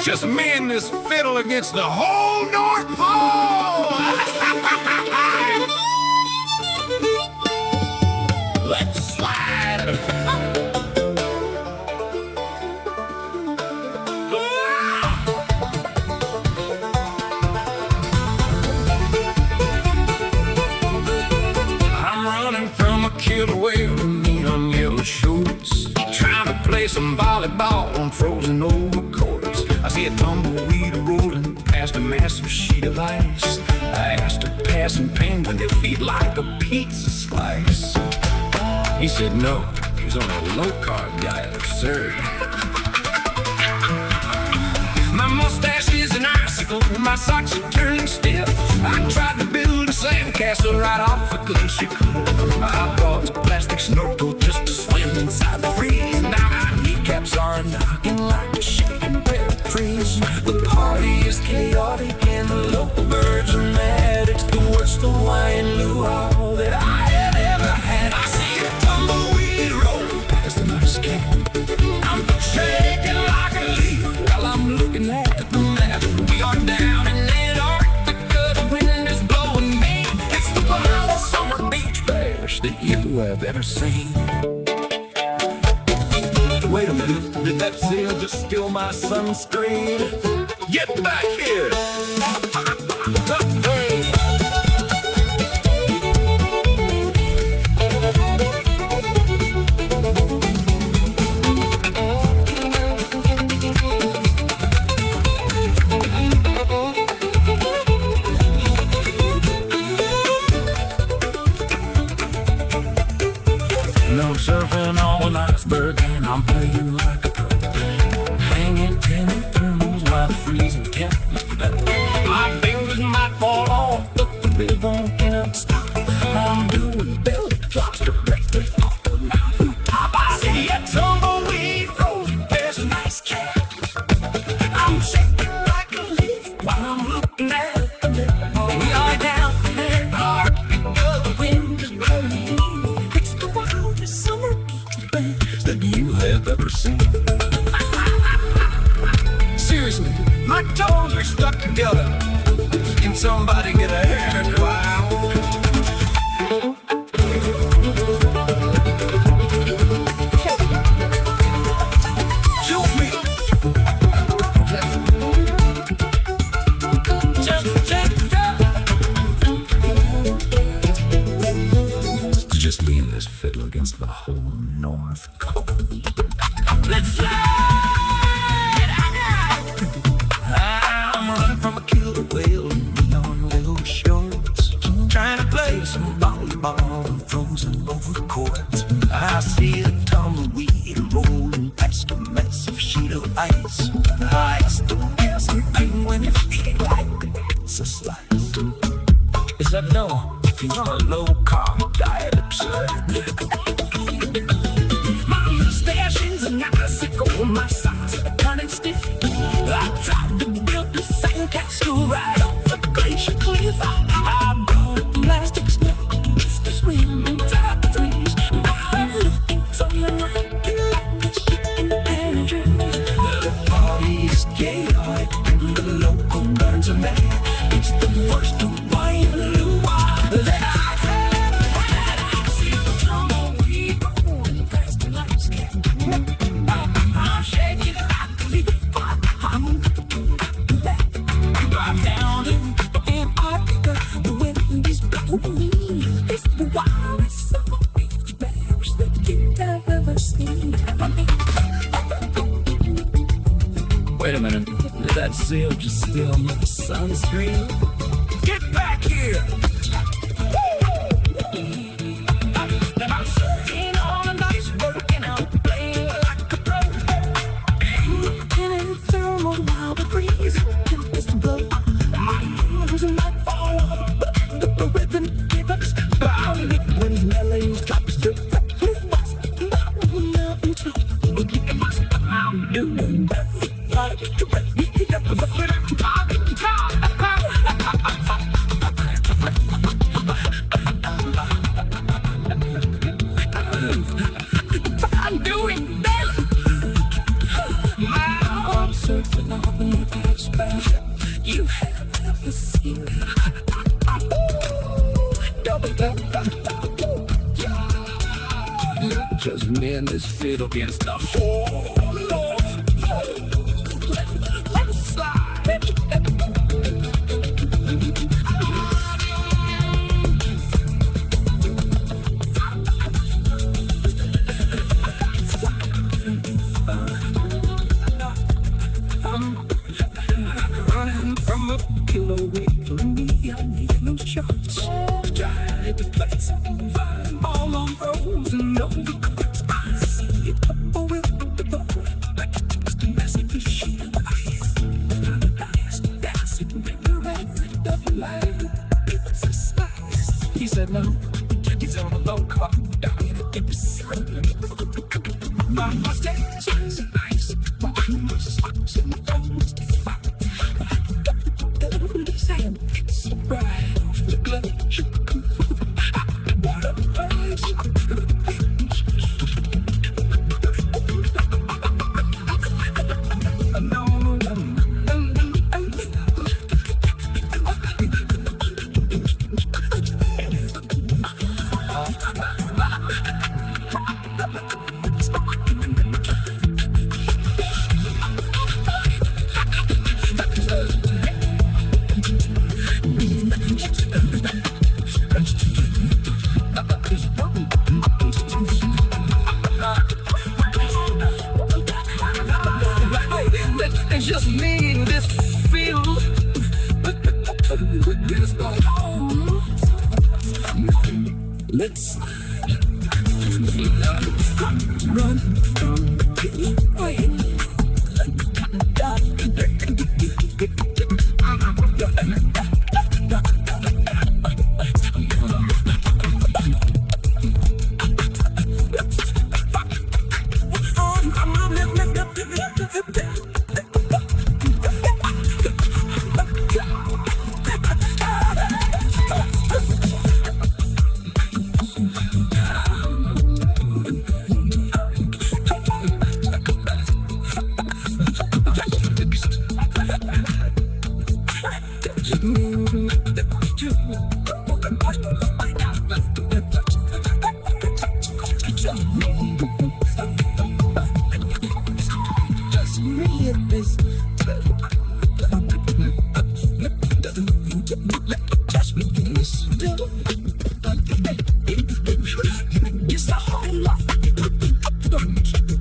Just me and this fiddle against the whole North Pole. Let's slide. I'm running from a killer whale in neon yellow shorts, trying to play some volleyball on frozen over courts. I see a tumbleweed rolling past a massive sheet of ice. I asked a passing penguin if he'd like a pizza slice. He said no, he was on a low-carb diet, absurd. My mustache is an icicle, my socks are turning stiff. I tried to build a sandcastle right off a glacier cliff. I bought a plastic snorkel just to swim inside the freeze. Now my kneecaps are knocking like a shaking pair of trees. The party is chaotic and the local birds are mad. It's the worst Hawaiian luau that I have ever had. I see a tumbleweed rolling past the nice camp. I'm shaking like a leaf while I'm looking at the map. We are down in Antarctica, the wind is blowing me. It's the wildest summer beach bash that you have ever seen. Wait a minute, did that seal just steal my sunscreen? Get back here! No surfing on an iceberg, and I'm playing like a pro. Hanging 10 thermals while the freezing temperatures better. My fingers might fall off, but the rhythm can't stop. I'm doing belly flops directly off the mountain top. I see a tumbleweed rolling, there's a nice cat. I'm shaking like a leaf while I'm looking at the map. We are down there, Antarctica, the wind is blowing. It's the wildest summer beach bash that you have ever seen. Seriously, my toes are stuck together. Can somebody get a haircut? Shoot me. Just me and this fiddle against the whole North Pole. Let's slide. I'm running from a killer whale in neon little shorts, trying to play some volleyball and frozen over courts. I see a tumbleweed rolling past a massive sheet of ice. I asked a passing penguin if he'd like a pizza slice. He said no, he's on a low-carb diet, absurd. My mustache is an icicle, my socks are turning stiff. I tried to build a sandcastle right off the glacier cliff. I brought a plastic snorkel just to swim inside the trees. I'm looking so like a chicken and trees. The party is chaotic and the local birds are mad. It's the worst Hawaiian luau that I've ever had. I see the tumbleweed rolling past the nice cat. I'm shaking like a leaf. I'm down in Antarctica, the wind is blowing. It's the wildest summer beach bash that you have ever seen. Wait a minute, did that seal just steal my sunscreen? Get back here! I'm surfing on a nice boat and I'm playing like a pro. Looking at thermal while the breeze tempers to blow. My fingers might fall off, but the rhythm keeps pounding when the melodies drop to the mountain top. I'm doing like to repeat up with a I'm doing that. playing this fiddle against the whole love. Let's slide. Running from a killer away from me, I need no shots. Try to play some fun, all on those and overcuts. I see it up with the ball, like it's a massive machine of ice. Paradise, dancing, make the red of light. It's a slice. He said no, he's on a low car, down in a deep circle. My mustache is nice, my shoes are socks and phones. Saying it's so bright off the glove. What a place. It's just me in this field. Let's run. Just me and this.